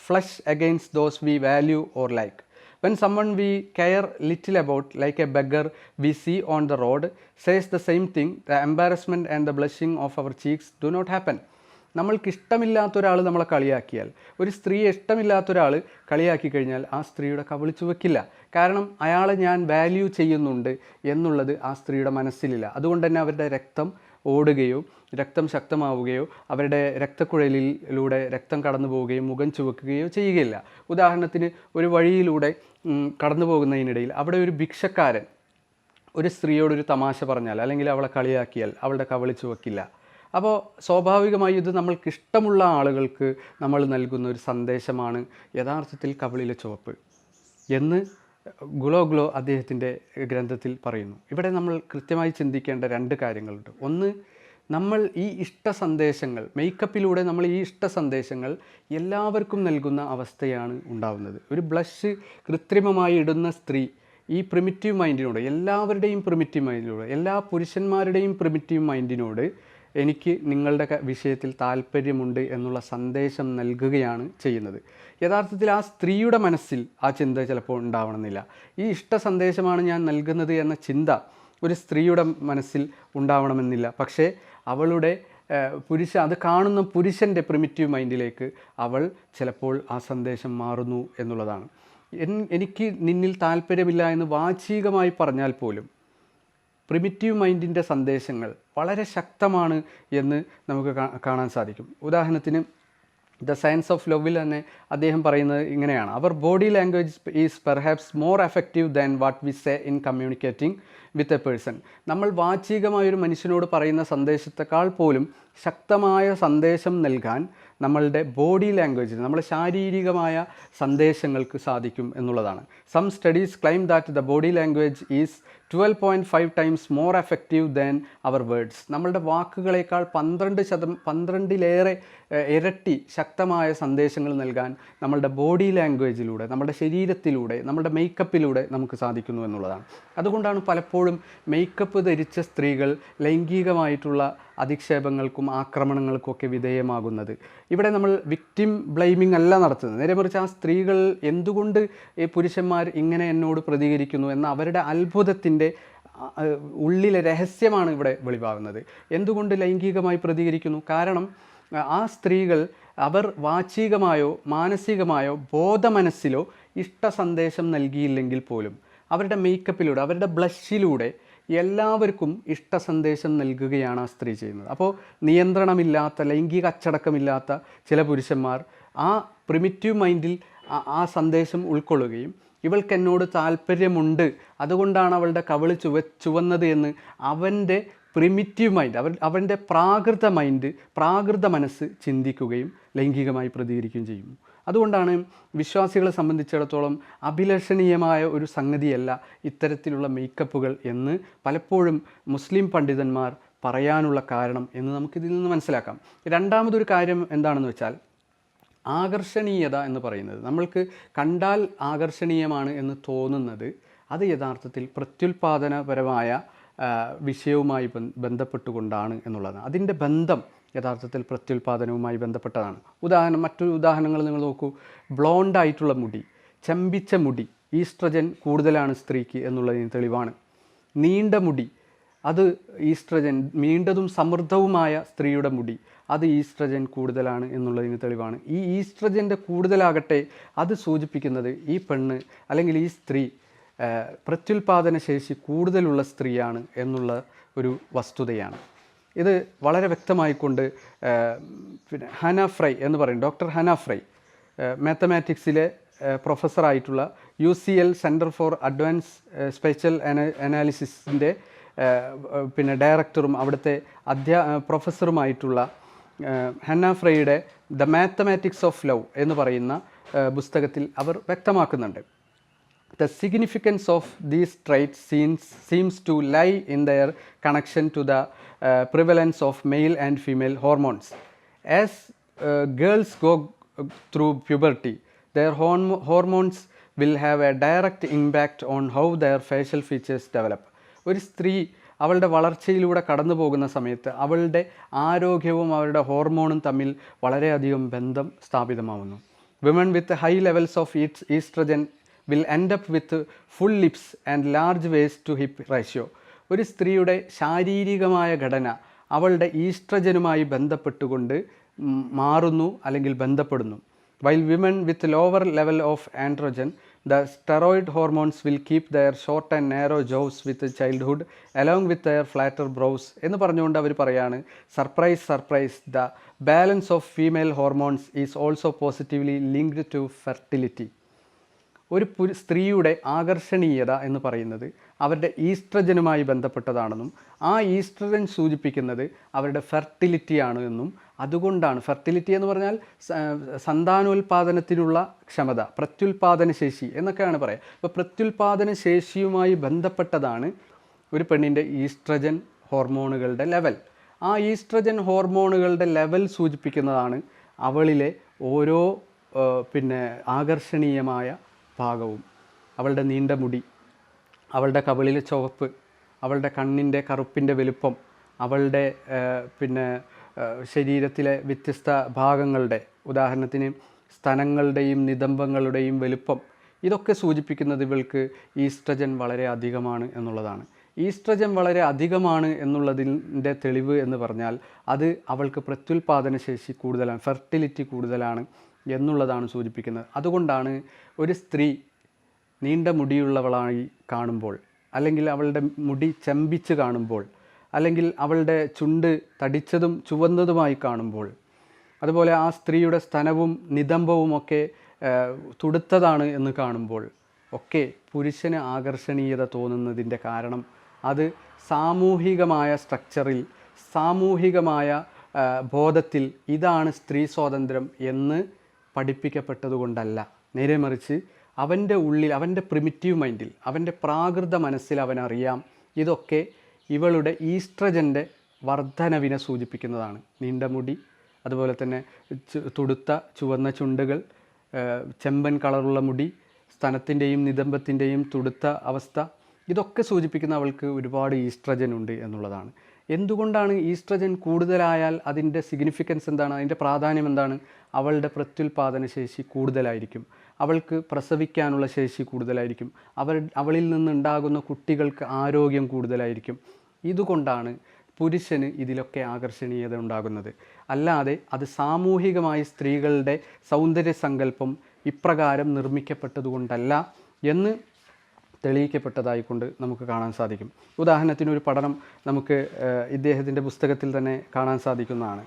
flush against those we value or like. When someone we care little about, like a beggar we see on the road, says the same thing, the embarrassment and the blushing of our cheeks do not happen. നമ്മൾക്ക് ഇഷ്ടമില്ലാത്തൊരാൾ നമ്മളെ കളിയാക്കിയാൽ, ഒരു സ്ത്രീയെ ഇഷ്ടമില്ലാത്തൊരാൾ കളിയാക്കി കഴിഞ്ഞാൽ ആ സ്ത്രീയുടെ കവിള് ചുവക്കില്ല. കാരണം അയാളെ ഞാൻ വാല്യൂ ചെയ്യുന്നുണ്ട് എന്നുള്ളത് ആ സ്ത്രീയുടെ മനസ്സിലില്ല. അതുകൊണ്ട് തന്നെ അവരുടെ രക്തം ഓടുകയോ രക്തം ശക്തമാവുകയോ അവരുടെ രക്തക്കുഴലിലൂടെ രക്തം കടന്നു പോവുകയും മുഖം ചുവക്കുകയോ ചെയ്യുകയില്ല. ഉദാഹരണത്തിന് ഒരു വഴിയിലൂടെ കടന്നു പോകുന്നതിനിടയിൽ അവിടെ ഒരു ഭിക്ഷക്കാരൻ ഒരു സ്ത്രീയോടൊരു തമാശ പറഞ്ഞാൽ അല്ലെങ്കിൽ അവളെ കളിയാക്കിയാൽ അവളുടെ കവിള് ചുവക്കില്ല. അപ്പോൾ സ്വാഭാവികമായി ഇത് നമ്മൾക്കിഷ്ടമുള്ള ആളുകൾക്ക് നമ്മൾ നൽകുന്ന ഒരു സന്ദേശമാണ് യഥാർത്ഥത്തിൽ കവിളിലെ ചുവപ്പ് എന്ന് ഗുലോഗ്ലോ അദ്ദേഹത്തിൻ്റെ ഗ്രന്ഥത്തിൽ പറയുന്നു. ഇവിടെ നമ്മൾ കൃത്യമായി ചിന്തിക്കേണ്ട രണ്ട് കാര്യങ്ങളുണ്ട്. ഒന്ന്, നമ്മൾ ഈ ഇഷ്ട സന്ദേശങ്ങൾ മേക്കപ്പിലൂടെ നമ്മൾ ഈ ഇഷ്ട സന്ദേശങ്ങൾ എല്ലാവർക്കും നൽകുന്ന അവസ്ഥയാണ് ഉണ്ടാവുന്നത്. ഒരു ബ്ലഷ് കൃത്രിമമായി ഇടുന്ന സ്ത്രീ ഈ പ്രിമിറ്റീവ് മൈൻഡിനോട്, എല്ലാവരുടെയും പ്രിമിറ്റീവ് മൈൻഡിനോട്, എല്ലാ പുരുഷന്മാരുടെയും പ്രിമിറ്റീവ് മൈൻഡിനോട് എനിക്ക് നിങ്ങളുടെ വിഷയത്തിൽ താല്പര്യമുണ്ട് എന്നുള്ള സന്ദേശം നൽകുകയാണ് ചെയ്യുന്നത്. യഥാർത്ഥത്തിൽ ആ സ്ത്രീയുടെ മനസ്സിൽ ആ ചിന്ത ചിലപ്പോൾ ഉണ്ടാവണമെന്നില്ല. ഈ ഇഷ്ട സന്ദേശമാണ് ഞാൻ നൽകുന്നത് എന്ന ചിന്ത ഒരു സ്ത്രീയുടെ മനസ്സിൽ ഉണ്ടാവണമെന്നില്ല. പക്ഷേ അവളുടെ അത് കാണുന്ന പുരുഷൻ്റെ പ്രിമിറ്റീവ് മൈൻഡിലേക്ക് അവൾ ചിലപ്പോൾ ആ സന്ദേശം മാറുന്നു എന്നുള്ളതാണ്. എനിക്ക് നിന്നിൽ താല്പര്യമില്ല എന്ന് വാചികമായി പറഞ്ഞാൽ പോലും പ്രിമിറ്റീവ് മൈൻഡിൻ്റെ സന്ദേശങ്ങൾ വളരെ ശക്തമാണ് എന്ന് നമുക്ക് കാണാൻ സാധിക്കും. ഉദാഹരണത്തിന് ദ സയൻസ് ഓഫ് ലവിൽ തന്നെ അദ്ദേഹം പറയുന്നത് ഇങ്ങനെയാണ്: our body language is perhaps more effective than what we say in communicating with a person. നമ്മൾ വാചികമായൊരു മനുഷ്യനോട് പറയുന്ന സന്ദേശത്തെക്കാൾ പോലും ശക്തമായ സന്ദേശം നൽകാൻ നമ്മളുടെ ബോഡി ലാംഗ്വേജിന്, നമ്മുടെ ശാരീരികമായ സന്ദേശങ്ങൾക്ക് സാധിക്കും എന്നുള്ളതാണ്. Some studies claim that the body language is 12.5 times more effective than our words. നമ്മളുടെ വാക്കുകളേക്കാൾ 12 ഇരട്ടി ശക്തമായ സന്ദേശങ്ങൾ നൽകാൻ നമ്മളുടെ ബോഡി ലാംഗ്വേജിലൂടെ, നമ്മുടെ ശരീരത്തിലൂടെ, നമ്മുടെ മേക്കപ്പിലൂടെ നമുക്ക് സാധിക്കുന്നു എന്നുള്ളതാണ്. അതുകൊണ്ടാണ് പലപ്പോഴും മേക്കപ്പ് ധരിച്ച സ്ത്രീകൾ ലൈംഗികമായിട്ടുള്ള അധിക്ഷേപങ്ങൾക്കും ആക്രമണങ്ങൾക്കൊക്കെ വിധേയമാകുന്നത്. ഇവിടെ നമ്മൾ വിക്ടിം ബ്ലെയിമിംഗ് അല്ല നടത്തുന്നത്. നേരെ മറിച്ച് ആ സ്ത്രീകൾ എന്തുകൊണ്ട് ഈ പുരുഷന്മാർ ഇങ്ങനെ എന്നോട് പ്രതികരിക്കുന്നു എന്ന അവരുടെ അത്ഭുതത്തിൻ്റെ ഉള്ളിലെ രഹസ്യമാണ് ഇവിടെ വെളിവാകുന്നത്. എന്തുകൊണ്ട് ലൈംഗികമായി പ്രതികരിക്കുന്നു? കാരണം ആ സ്ത്രീകൾ അവർ വാചികമായോ മാനസികമായോ ബോധമനസ്സിലോ ഇഷ്ട സന്ദേശം നൽകിയില്ലെങ്കിൽ പോലും അവരുടെ മേക്കപ്പിലൂടെ, അവരുടെ ബ്ലഷിലൂടെ എല്ലാവർക്കും ഇഷ്ട സന്ദേശം നൽകുകയാണ് ആ സ്ത്രീ ചെയ്യുന്നത്. അപ്പോൾ നിയന്ത്രണമില്ലാത്ത, ലൈംഗിക അച്ചടക്കമില്ലാത്ത ചില പുരുഷന്മാർ ആ പ്രിമിറ്റീവ് മൈൻഡിൽ ആ സന്ദേശം ഉൾക്കൊള്ളുകയും ഇവൾക്ക് എന്നോട് താല്പര്യമുണ്ട്, അതുകൊണ്ടാണ് അവളുടെ കവിള് ചുവന്നത് എന്ന് അവൻ്റെ പ്രിമിറ്റീവ് മൈൻഡ്, അവൻ്റെ പ്രാകൃത മനസ്സ് ചിന്തിക്കുകയും ലൈംഗികമായി പ്രതികരിക്കുകയും ചെയ്യും. അതുകൊണ്ടാണ് വിശ്വാസികളെ സംബന്ധിച്ചിടത്തോളം അഭിലഷണീയമായ ഒരു സംഗതിയല്ല ഇത്തരത്തിലുള്ള മേക്കപ്പുകൾ എന്ന് പലപ്പോഴും മുസ്ലിം പണ്ഡിതന്മാർ പറയാനുള്ള കാരണം എന്ന് നമുക്കിതിൽ നിന്ന് മനസ്സിലാക്കാം. രണ്ടാമതൊരു കാര്യം എന്താണെന്ന് വെച്ചാൽ, ആകർഷണീയത എന്ന് പറയുന്നത്, നമ്മൾക്ക് കണ്ടാൽ ആകർഷണീയമാണ് എന്ന് തോന്നുന്നത് അത് യഥാർത്ഥത്തിൽ പ്രത്യുൽപാദനപരമായ വിഷയവുമായി ബന്ധപ്പെട്ടുകൊണ്ടാണ് എന്നുള്ളതാണ്. അതിൻ്റെ ബന്ധം യഥാർത്ഥത്തിൽ പ്രത്യുൽപാദനവുമായി ബന്ധപ്പെട്ടതാണ്. മറ്റൊരു ഉദാഹരണങ്ങൾ നിങ്ങൾ നോക്കൂ. ബ്ലോണ്ടായിട്ടുള്ള മുടി, ചമ്പിച്ച മുടി, ഈസ്ട്രജൻ കൂടുതലാണ് സ്ത്രീക്ക് എന്നുള്ളതിന് തെളിവാണ്. നീണ്ട മുടി, അത് ഈസ്ട്രജൻ, നീണ്ടതും സമൃദ്ധവുമായ സ്ത്രീയുടെ മുടി, അത് ഈസ്ട്രജൻ കൂടുതലാണ് എന്നുള്ളതിന് തെളിവാണ്. ഈ ഈസ്ട്രജൻ്റെ കൂടുതലാകട്ടെ അത് സൂചിപ്പിക്കുന്നത് ഈ പെണ്ണ് അല്ലെങ്കിൽ ഈ സ്ത്രീ പ്രത്യുൽപാദന ശേഷി കൂടുതലുള്ള സ്ത്രീയാണ് എന്നുള്ള ഒരു വസ്തുതയാണ്. ഇത് വളരെ വ്യക്തമായിക്കൊണ്ട് പിന്നെ ഹന ഫ്രൈ എന്ന് പറയും, ഡോക്ടർ ഹന ഫ്രൈ മാത്തമാറ്റിക്സിലെ പ്രൊഫസറായിട്ടുള്ള UCL centre for advance spatial അനാലിസിസിൻ്റെ പിന്നെ ഡയറക്ടറും അവിടുത്തെ പ്രൊഫസറുമായിട്ടുള്ള ഹന്ന ഫ്രൈയുടെ ദ മാത്തമാറ്റിക്സ് ഓഫ് ലവ് എന്ന് പറയുന്ന പുസ്തകത്തിൽ അവർ വ്യക്തമാക്കുന്നുണ്ട്. The significance of these traits seems to lie in their connection to the prevalence of male and female hormones. As girls go through puberty, their hormones will have a direct impact on how their facial features develop. ഒരു സ്ത്രീ അവളുടെ വളർച്ചയിലൂടെ കടന്നു പോകുന്ന സമയത്ത് അവളുടെ ആരോഗ്യവും അവരുടെ ഹോർമോണും തമ്മിൽ വളരെയധികം ബന്ധം സ്ഥാപിതമാവുന്നു. Women with high levels of estrogen will end up with full lips and large waist to hip ratio. ഒരു സ്ത്രീയുടെ ശാരീരികമായ ഘടന അവളുടെ ഈസ്ട്രജനുമായി ബന്ധപ്പെട്ടുകൊണ്ട് മാറുന്നു അല്ലെങ്കിൽ ബന്ധപ്പെടുന്നു. While women with lower level of androgen, the steroid hormones will keep their short and narrow jaws with childhood along with their flatter brows എന്ന് പറഞ്ഞുകൊണ്ട് അവർ പറയാണ്, surprise the balance of female hormones is also positively linked to fertility. ഒരു സ്ത്രീയുടെ ആകർഷണീയത എന്ന് പറയുന്നത് അവരുടെ ഈസ്ട്രജനുമായി ബന്ധപ്പെട്ടതാണെന്നും ആ ഈസ്ട്രജൻ സൂചിപ്പിക്കുന്നത് അവരുടെ ഫെർട്ടിലിറ്റിയാണ് എന്നും, അതുകൊണ്ടാണ് ഫെർട്ടിലിറ്റി എന്ന് പറഞ്ഞാൽ സന്താനോൽപാദനത്തിനുള്ള ക്ഷമത, പ്രത്യുൽപാദന ശേഷി എന്നൊക്കെയാണ് പറയുക. അപ്പോൾ പ്രത്യുൽപാദന ശേഷിയുമായി ബന്ധപ്പെട്ടതാണ് ഒരു പെണ്ണിൻ്റെ ഈസ്ട്രജൻ ഹോർമോണുകളുടെ ലെവൽ. ആ ഈസ്ട്രജൻ ഹോർമോണുകളുടെ ലെവൽ സൂചിപ്പിക്കുന്നതാണ് അവളിലെ ഓരോ ആകർഷണീയമായ ഭാഗവും. അവളുടെ നീണ്ട മുടി, അവളുടെ കവിളിലെ ചുവപ്പ്, അവളുടെ കണ്ണിൻ്റെ കറുപ്പിൻ്റെ വലുപ്പം, അവളുടെ ശരീരത്തിലെ വ്യത്യസ്ത ഭാഗങ്ങളുടെ, ഉദാഹരണത്തിന് സ്തനങ്ങളുടെയും നിതംബങ്ങളുടെയും വലുപ്പം, ഇതൊക്കെ സൂചിപ്പിക്കുന്നത് ഇവൾക്ക് ഈസ്ട്രജൻ വളരെ അധികമാണ് എന്നുള്ളതാണ്. ഈസ്ട്രജൻ വളരെ അധികമാണ് എന്നുള്ളതിൻ്റെ തെളിവ് എന്ന് പറഞ്ഞാൽ അത് അവൾക്ക് പ്രത്യുൽപാദന ശേഷി കൂടുതലാണ്, ഫെർട്ടിലിറ്റി കൂടുതലാണ് എന്നുള്ളതാണ് സൂചിപ്പിക്കുന്നത്. അതുകൊണ്ടാണ് ഒരു സ്ത്രീ നീണ്ട മുടിയുള്ളവളായി കാണുമ്പോൾ, അല്ലെങ്കിൽ അവളുടെ മുടി ചെമ്പിച്ച് കാണുമ്പോൾ, അല്ലെങ്കിൽ അവളുടെ ചുണ്ട് തടിച്ചതും ചുവന്നതുമായി കാണുമ്പോൾ, അതുപോലെ ആ സ്ത്രീയുടെ സ്തനവും നിതംബവുമൊക്കെ തുടുത്തതാണ് എന്ന് കാണുമ്പോൾ ഒക്കെ പുരുഷന് ആകർഷണീയത തോന്നുന്നതിൻ്റെ കാരണം അത് സാമൂഹികമായ സ്ട്രക്ചറിൽ, സാമൂഹികമായ ബോധത്തിൽ ഇതാണ് സ്ത്രീ സ്വാതന്ത്ര്യം എന്ന് പഠിപ്പിക്കപ്പെട്ടതുകൊണ്ടല്ല. നേരെ മറിച്ച് അവൻ്റെ ഉള്ളിൽ, അവൻ്റെ പ്രിമിറ്റീവ് മൈൻഡിൽ, അവൻ്റെ പ്രാകൃത മനസ്സിൽ അവനറിയാം ഇതൊക്കെ ഇവളുടെ ഈസ്ട്രജൻ്റെ വർധനവിനെ സൂചിപ്പിക്കുന്നതാണ്. നീണ്ട മുടി, അതുപോലെ തന്നെ തുടുത്ത ചുവന്ന ചുണ്ടുകൾ, ചെമ്പൻ കളറുള്ള മുടി, സ്തനത്തിൻ്റെയും നിതംബത്തിൻ്റെയും തുടുത്ത അവസ്ഥ, ഇതൊക്കെ സൂചിപ്പിക്കുന്ന അവൾക്ക് ഒരുപാട് ഈസ്ട്രജൻ ഉണ്ട് എന്നുള്ളതാണ്. എന്തുകൊണ്ടാണ് ഈസ്ട്രജൻ കൂടുതലായാൽ അതിൻ്റെ സിഗ്നിഫിക്കൻസ് എന്താണ്, അതിൻ്റെ പ്രാധാന്യം എന്താണ്? അവളുടെ പ്രത്യുൽപാദന ശേഷി കൂടുതലായിരിക്കും, അവൾക്ക് പ്രസവിക്കാനുള്ള ശേഷി കൂടുതലായിരിക്കും, അവളിൽ നിന്നുണ്ടാകുന്ന കുട്ടികൾക്ക് ആരോഗ്യം കൂടുതലായിരിക്കും. ഇതുകൊണ്ടാണ് പുരുഷന് ഇതിലൊക്കെ ആകർഷണീയത ഉണ്ടാകുന്നത്. അല്ലാതെ അത് സാമൂഹികമായി സ്ത്രീകളുടെ സൗന്ദര്യ സങ്കല്പം ഇപ്രകാരം നിർമ്മിക്കപ്പെട്ടതുകൊണ്ടല്ല എന്ന് തെളിയിക്കപ്പെട്ടതായിക്കൊണ്ട് നമുക്ക് കാണാൻ സാധിക്കും. ഉദാഹരണത്തിന് ഒരു പഠനം നമുക്ക് ഇദ്ദേഹത്തിൻ്റെ പുസ്തകത്തിൽ തന്നെ കാണാൻ സാധിക്കുന്നതാണ്.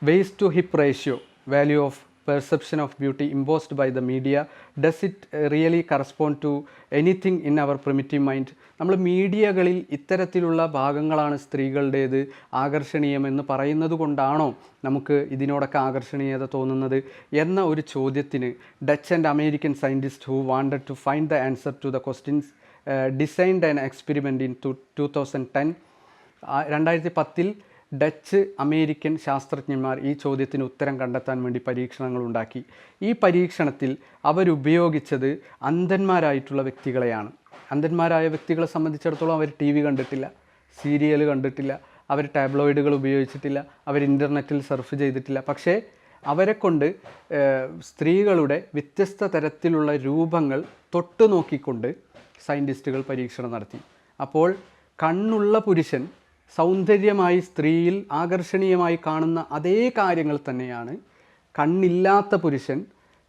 Waist to hip ratio, value of perception of beauty imposed by the media, does it really correspond to anything in our primitive mind? നമ്മൾ മീഡിയകളിൽ ഇത്തരത്തിലുള്ള ഭാഗങ്ങളാണ് സ്ത്രീകളുടേത് ആകർഷണീയമെന്ന് പറയുന്നത് കൊണ്ടാണോ നമുക്ക് ഇതിനോടൊക്കെ ആകർഷണീയത തോന്നുന്നത് എന്ന ഒരു ചോദ്യത്തിന് Dutch and American scientist who wanted to find the answer to the questions designed an experiment in 2010. 2010 Dutch American ശാസ്ത്രജ്ഞന്മാർ ഈ ചോദ്യത്തിന് ഉത്തരം കണ്ടെത്താൻ വേണ്ടി പരീക്ഷണങ്ങൾ ഉണ്ടാക്കി. ഈ പരീക്ഷണത്തിൽ അവരുപയോഗിച്ചത് അന്ധന്മാരായിട്ടുള്ള വ്യക്തികളെയാണ്. അന്ധന്മാരായ വ്യക്തികളെ സംബന്ധിച്ചിടത്തോളം അവർ TV കണ്ടിട്ടില്ല, സീരിയൽ കണ്ടിട്ടില്ല, അവർ ടാബ്ലോയിഡുകൾ ഉപയോഗിച്ചിട്ടില്ല, അവർ ഇൻ്റർനെറ്റിൽ സർഫ് ചെയ്തിട്ടില്ല. പക്ഷേ അവരെ കൊണ്ട് സ്ത്രീകളുടെ വ്യത്യസ്ത തരത്തിലുള്ള രൂപങ്ങൾ തൊട്ടു നോക്കിക്കൊണ്ട് സയൻറ്റിസ്റ്റുകൾ പരീക്ഷണം നടത്തി. അപ്പോൾ കണ്ണുള്ള പുരുഷൻ സൗന്ദര്യമായി സ്ത്രീയിൽ ആകർഷണീയമായി കാണുന്ന അതേ കാര്യങ്ങൾ തന്നെയാണ് കണ്ണില്ലാത്ത പുരുഷൻ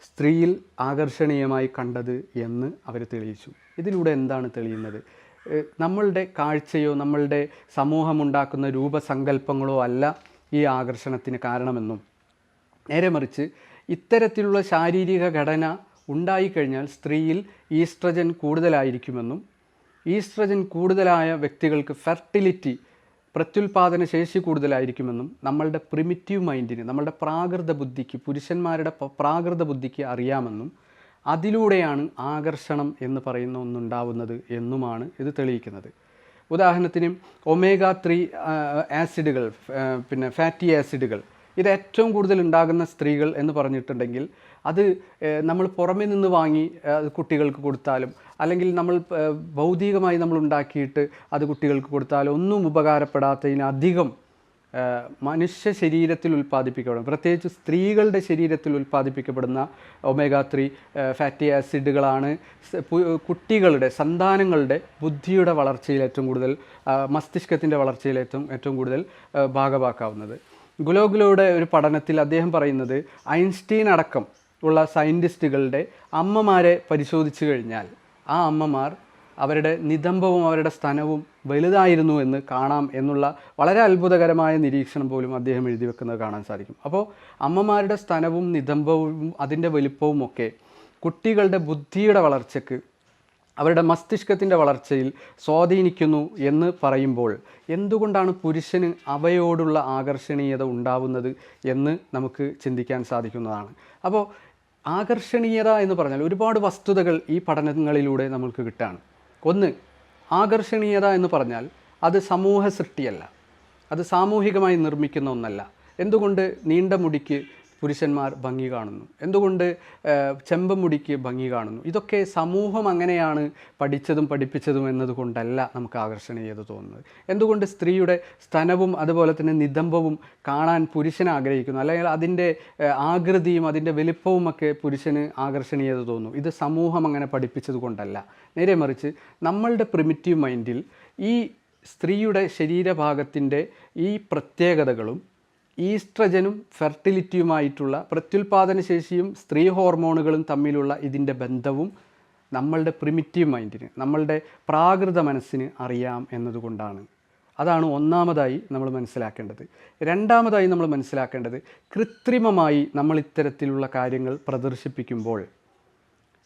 സ്ത്രീയിൽ ആകർഷണീയമായി കണ്ടത് എന്ന് അവർ തെളിയിച്ചു. ഇതിലൂടെ എന്താണ് തെളിയുന്നത്? നമ്മളുടെ കാഴ്ചയോ നമ്മളുടെ സമൂഹമുണ്ടാക്കുന്ന രൂപസങ്കല്പങ്ങളോ അല്ല ഈ ആകർഷണത്തിന് കാരണമെന്നും, നേരെ മറിച്ച് ഇത്തരത്തിലുള്ള ശാരീരിക ഘടന ഉണ്ടായിക്കഴിഞ്ഞാൽ സ്ത്രീയിൽ ഈസ്ട്രജൻ കൂടുതലായിരിക്കുമെന്നും, ഈസ്ട്രജൻ കൂടുതലായ വ്യക്തികൾക്ക് ഫെർട്ടിലിറ്റി, പ്രത്യുൽപാദന ശേഷി കൂടുതലായിരിക്കുമെന്നും നമ്മളുടെ പ്രിമിറ്റീവ് മൈൻഡിന്, നമ്മളുടെ പ്രാകൃത ബുദ്ധിക്ക്, പുരുഷന്മാരുടെ പ്രാകൃത ബുദ്ധിക്ക് അറിയാമെന്നും അതിലൂടെയാണ് ആകർഷണം എന്ന് പറയുന്ന ഒന്നുണ്ടാവുന്നത് എന്നുമാണ് ഇത് തെളിയിക്കുന്നത്. ഉദാഹരണത്തിന് omega-3 ആസിഡുകൾ, ഫാറ്റി ആസിഡുകൾ, ഇത് ഏറ്റവും കൂടുതൽ ഉണ്ടാകുന്ന സ്ത്രീകൾ എന്ന് പറഞ്ഞിട്ടുണ്ടെങ്കിൽ അത് നമ്മൾ പുറമേ നിന്ന് വാങ്ങി കുട്ടികൾക്ക് കൊടുത്താലും, അല്ലെങ്കിൽ നമ്മൾ ഭൗതികമായി നമ്മൾ ഉണ്ടാക്കിയിട്ട് അത് കുട്ടികൾക്ക് കൊടുത്താലും ഒന്നും ഉപകാരപ്പെടാത്തതിനധികം മനുഷ്യ ശരീരത്തിൽ ഉൽപ്പാദിപ്പിക്കപ്പെടും, പ്രത്യേകിച്ച് സ്ത്രീകളുടെ ശരീരത്തിൽ ഉൽപ്പാദിപ്പിക്കപ്പെടുന്ന omega-3 ഫാറ്റി ആസിഡുകളാണ് കുട്ടികളുടെ, സന്താനങ്ങളുടെ ബുദ്ധിയുടെ വളർച്ചയിൽ ഏറ്റവും കൂടുതൽ, മസ്തിഷ്കത്തിൻ്റെ വളർച്ചയിൽ ഏറ്റവും കൂടുതൽ ഭാഗമാക്കാവുന്നത്. ഗുലോഗുലോയുടെ ഒരു പഠനത്തിൽ അദ്ദേഹം പറയുന്നത് ഐൻസ്റ്റീൻ അടക്കം ഉള്ള സയൻറ്റിസ്റ്റുകളുടെ അമ്മമാരെ പരിശോധിച്ചു കഴിഞ്ഞാൽ ആ അമ്മമാർ അവരുടെ നിതംബവും അവരുടെ സ്തനവും വലുതായിരുന്നു എന്ന് കാണാം എന്നുള്ള വളരെ അത്ഭുതകരമായ നിരീക്ഷണം പോലും അദ്ദേഹം എഴുതി വെക്കുന്നത് കാണാൻ സാധിക്കും. അപ്പോൾ അമ്മമാരുടെ സ്തനവും നിതംബവും അതിൻ്റെ വലുപ്പവും ഒക്കെ കുട്ടികളുടെ ബുദ്ധിയുടെ വളർച്ചയ്ക്ക്, അവരുടെ മസ്തിഷ്കത്തിൻ്റെ വളർച്ചയിൽ സ്വാധീനിക്കുന്നു എന്ന് പറയുമ്പോൾ എന്തുകൊണ്ടാണ് പുരുഷന് അവയോടുള്ള ആകർഷണീയത ഉണ്ടാവുന്നത് എന്ന് നമുക്ക് ചിന്തിക്കാൻ സാധിക്കുന്നതാണ്. അപ്പോൾ ആകർഷണീയത എന്ന് പറഞ്ഞാൽ ഒരുപാട് വസ്തുതകൾ ഈ പഠനങ്ങളിലൂടെ നമുക്ക് കിട്ടാണ്. ഒന്ന്, ആകർഷണീയത എന്ന് പറഞ്ഞാൽ അത് സമൂഹ സൃഷ്ടിയല്ല, അത് സാമൂഹികമായി നിർമ്മിക്കുന്ന ഒന്നല്ല. എന്തുകൊണ്ട് നീണ്ട മുടിക്ക് പുരുഷന്മാർ ഭംഗി കാണുന്നു, എന്തുകൊണ്ട് ചെമ്പ് മുടിക്ക് ഭംഗി കാണുന്നു? ഇതൊക്കെ സമൂഹം അങ്ങനെയാണ് പഠിച്ചതും പഠിപ്പിച്ചതും എന്നതുകൊണ്ടല്ല നമുക്ക് ആകർഷണീയത തോന്നുന്നത്. എന്തുകൊണ്ട് സ്ത്രീയുടെ സ്തനവും അതുപോലെ തന്നെ നിതംബവും കാണാൻ പുരുഷൻ ആഗ്രഹിക്കുന്നു, അല്ലെങ്കിൽ അതിൻ്റെ ആകൃതിയും അതിൻ്റെ വലിപ്പവുമൊക്കെ പുരുഷന് ആകർഷണീയത തോന്നുന്നു? ഇത് സമൂഹം അങ്ങനെ പഠിപ്പിച്ചത് കൊണ്ടല്ല. നേരെ മറിച്ച് നമ്മളുടെ പ്രിമിറ്റീവ് മൈൻഡിൽ ഈ സ്ത്രീയുടെ ശരീരഭാഗത്തിൻ്റെ ഈ പ്രത്യേകതകളും ഈസ്ട്രജനും ഫെർട്ടിലിറ്റിയുമായിട്ടുള്ള പ്രത്യുൽപാദന ശേഷിയും സ്ത്രീ ഹോർമോണുകളും തമ്മിലുള്ള ഇതിൻ്റെ ബന്ധവും നമ്മളുടെ പ്രിമിറ്റീവ് മൈൻഡിന്, നമ്മളുടെ പ്രാകൃത മനസ്സിന് അറിയാം എന്നതുകൊണ്ടാണ്. അതാണ് ഒന്നാമതായി നമ്മൾ മനസ്സിലാക്കേണ്ടത്. രണ്ടാമതായി നമ്മൾ മനസ്സിലാക്കേണ്ടത്, കൃത്രിമമായി നമ്മൾ ഇത്തരത്തിലുള്ള കാര്യങ്ങൾ പ്രദർശിപ്പിക്കുമ്പോൾ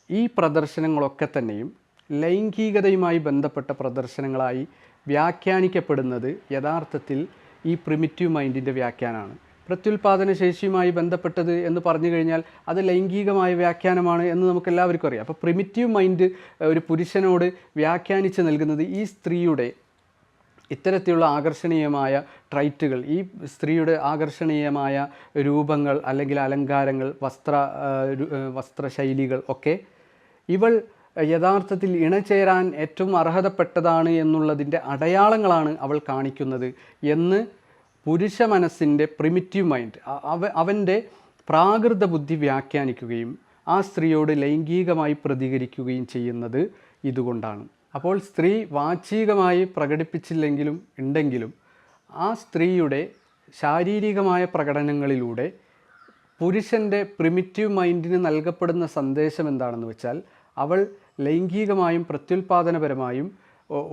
ഈ പ്രദർശനങ്ങളൊക്കെ തന്നെയും ലൈംഗികതയുമായി ബന്ധപ്പെട്ട പ്രദർശനങ്ങളായി വ്യാഖ്യാനിക്കപ്പെടുന്നത് യഥാർത്ഥത്തിൽ ഈ പ്രിമിറ്റീവ് മൈൻഡിൻ്റെ വ്യാഖ്യാനമാണ്. പ്രത്യുൽപാദന ശേഷിയുമായി ബന്ധപ്പെട്ടത് എന്ന് പറഞ്ഞു കഴിഞ്ഞാൽ അത് ലൈംഗികമായ വ്യാഖ്യാനമാണ് എന്ന് നമുക്ക് എല്ലാവർക്കും അറിയാം. അപ്പോൾ പ്രിമിറ്റീവ് മൈൻഡ് ഒരു പുരുഷനോട് വ്യാഖ്യാനിച്ച് നൽകുന്നത് ഈ സ്ത്രീയുടെ ഇത്തരത്തിലുള്ള ആകർഷണീയമായ ട്രൈറ്റുകൾ, ഈ സ്ത്രീയുടെ ആകർഷണീയമായ രൂപങ്ങൾ അല്ലെങ്കിൽ അലങ്കാരങ്ങൾ, വസ്ത്രശൈലികൾ ഒക്കെ ഇവൾ യഥാർത്ഥത്തിൽ ഇണചേരാൻ ഏറ്റവും അർഹതപ്പെട്ടതാണ് എന്നുള്ളതിൻ്റെ അടയാളങ്ങളാണ് അവൾ കാണിക്കുന്നത് എന്ന് പുരുഷ മനസ്സിൻ്റെ പ്രിമിറ്റീവ് മൈൻഡ്, അവൻ്റെ പ്രാകൃത ബുദ്ധി വ്യാഖ്യാനിക്കുകയും ആ സ്ത്രീയോട് ലൈംഗികമായി പ്രതികരിക്കുകയും ചെയ്യുന്നത് ഇതുകൊണ്ടാണ്. അപ്പോൾ സ്ത്രീ വാചികമായി പ്രകടിപ്പിച്ചില്ലെങ്കിലും ഉണ്ടെങ്കിലും ആ സ്ത്രീയുടെ ശാരീരികമായ പ്രകടനങ്ങളിലൂടെ പുരുഷൻ്റെ പ്രിമിറ്റീവ് മൈൻഡിന് നൽകപ്പെടുന്ന സന്ദേശം എന്താണെന്ന് വെച്ചാൽ, അവൾ ലൈംഗികമായും പ്രത്യുൽപാദനപരമായും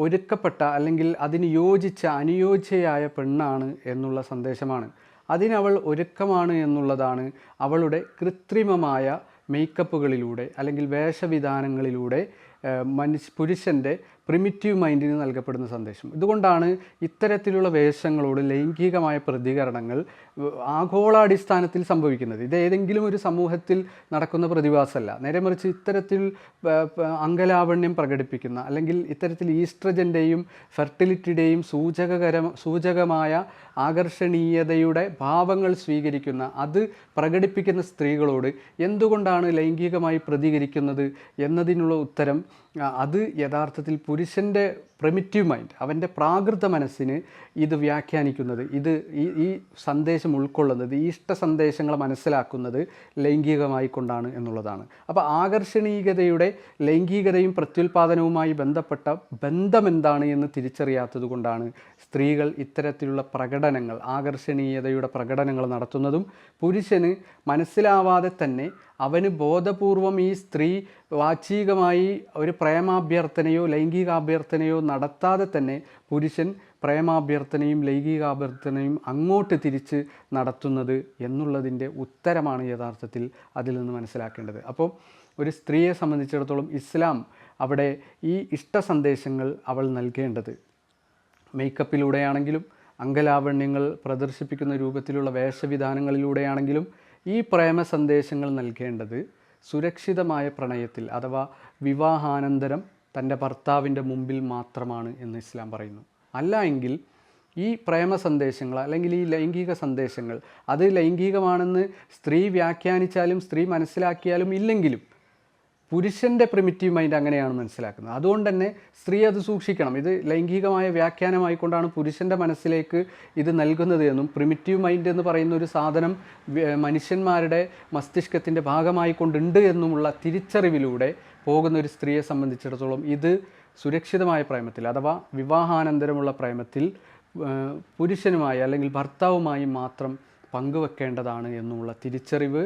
ഒരുക്കപ്പെട്ട അല്ലെങ്കിൽ അതിന് യോജിച്ച അനുയോജ്യയായ പെണ്ണാണ് എന്നുള്ള സന്ദേശമാണ്. അതിനവൾ ഒരുക്കമാണ് എന്നുള്ളതാണ് അവളുടെ കൃത്രിമമായ മേക്കപ്പുകളിലൂടെ അല്ലെങ്കിൽ വേഷവിധാനങ്ങളിലൂടെ പുരുഷൻ്റെ പ്രിമിറ്റീവ് മൈൻഡിന് നൽകപ്പെടുന്ന സന്ദേശം. ഇതുകൊണ്ടാണ് ഇത്തരത്തിലുള്ള വേഷങ്ങളോട് ലൈംഗികമായ പ്രതികരണങ്ങൾ ആഗോളാടിസ്ഥാനത്തിൽ സംഭവിക്കുന്നത്. ഇത് ഏതെങ്കിലും ഒരു സമൂഹത്തിൽ നടക്കുന്ന പ്രതിഭാസമല്ല. നേരെ മറിച്ച് ഇത്തരത്തിൽ അംഗലാവണ്യം പ്രകടിപ്പിക്കുന്ന അല്ലെങ്കിൽ ഇത്തരത്തിൽ ഈസ്ട്രജൻ്റെയും ഫെർട്ടിലിറ്റിയുടെയും സൂചകമായ ആകർഷണീയതയുടെ ഭാവങ്ങൾ സ്വീകരിക്കുന്ന, അത് പ്രകടിപ്പിക്കുന്ന സ്ത്രീകളോട് എന്തുകൊണ്ടാണ് ലൈംഗികമായി പ്രതികരിക്കുന്നത് എന്നതിനുള്ള ഉത്തരം, അത് യഥാർത്ഥത്തിൽ പുരുഷൻ്റെ പ്രിമിറ്റീവ് മൈൻഡ്, അവൻ്റെ പ്രാകൃത മനസ്സിന് ഇത് വ്യാഖ്യാനിക്കുന്നത്, ഇത് ഈ സന്ദേശം ഉൾക്കൊള്ളുന്നത്, ഈ ഇഷ്ട സന്ദേശങ്ങൾ മനസ്സിലാക്കുന്നത് ലൈംഗികമായി കൊണ്ടാണ് എന്നുള്ളതാണ്. അപ്പോൾ ആകർഷണീയതയുടെ ലൈംഗികതയും പ്രത്യുൽപാദനവുമായി ബന്ധപ്പെട്ട ബന്ധം എന്താണ് എന്ന് തിരിച്ചറിയാത്തത് കൊണ്ടാണ് സ്ത്രീകൾ ഇത്തരത്തിലുള്ള പ്രകടനങ്ങൾ, ആകർഷണീയതയുടെ പ്രകടനങ്ങൾ നടത്തുന്നതും പുരുഷന് മനസ്സിലാവാതെ തന്നെ അവന് ബോധപൂർവം ഈ സ്ത്രീ വാചികമായി ഒരു പ്രേമാഭ്യർത്ഥനയോ ലൈംഗികാഭ്യർത്ഥനയോ നടത്താതെ തന്നെ പുരുഷൻ പ്രേമാഭ്യർത്ഥനയും ലൈംഗികാഭ്യർത്ഥനയും അങ്ങോട്ട് തിരിച്ച് നടത്തുന്നത് എന്നുള്ളതിൻ്റെ ഉത്തരമാണ് യഥാർത്ഥത്തിൽ അതിൽ നിന്ന് മനസ്സിലാക്കേണ്ടത്. അപ്പോൾ ഒരു സ്ത്രീയെ സംബന്ധിച്ചിടത്തോളം ഇസ്ലാം അവിടെ ഈ ഇഷ്ട സന്ദേശങ്ങൾ അവൾ നൽകേണ്ടത് മേക്കപ്പിലൂടെയാണെങ്കിലും അംഗലാവണ്യങ്ങൾ പ്രദർശിപ്പിക്കുന്ന രൂപത്തിലുള്ള വേഷവിധാനങ്ങളിലൂടെയാണെങ്കിലും ഈ പ്രേമ സന്ദേശങ്ങൾ നൽകേണ്ടത് സുരക്ഷിതമായ പ്രണയത്തിൽ അഥവാ വിവാഹാനന്തരം തൻ്റെ ഭർത്താവിൻ്റെ മുമ്പിൽ മാത്രമാണ് എന്ന് ഇസ്ലാം പറയുന്നു. അല്ല എങ്കിൽ ഈ പ്രേമ സന്ദേശങ്ങൾ അല്ലെങ്കിൽ ഈ ലൈംഗിക സന്ദേശങ്ങൾ അത് ലൈംഗികമാണെന്ന് സ്ത്രീ വ്യാഖ്യാനിച്ചാലും സ്ത്രീ മനസ്സിലാക്കിയാലും ഇല്ലെങ്കിലും പുരുഷൻ്റെ പ്രിമിറ്റീവ് മൈൻഡ് അങ്ങനെയാണ് മനസ്സിലാക്കുന്നത്. അതുകൊണ്ട് തന്നെ സ്ത്രീ അത് സൂക്ഷിക്കണം. ഇത് ലൈംഗികമായ വ്യാഖ്യാനമായിക്കൊണ്ടാണ് പുരുഷൻ്റെ മനസ്സിലേക്ക് ഇത് നൽകുന്നത് എന്നും പ്രിമിറ്റീവ് മൈൻഡ് എന്ന് പറയുന്ന ഒരു സാധനം മനുഷ്യന്മാരുടെ മസ്തിഷ്കത്തിൻ്റെ ഭാഗമായിക്കൊണ്ടുണ്ട് എന്നുമുള്ള തിരിച്ചറിവിലൂടെ പോകുന്ന ഒരു സ്ത്രീയെ സംബന്ധിച്ചിടത്തോളം ഇത് സുരക്ഷിതമായ പ്രേമത്തിൽ അഥവാ വിവാഹാനന്തരമുള്ള പ്രേമത്തിൽ പുരുഷനുമായി അല്ലെങ്കിൽ ഭർത്താവുമായി മാത്രം പങ്കുവെക്കേണ്ടതാണ് എന്നുള്ള തിരിച്ചറിവ്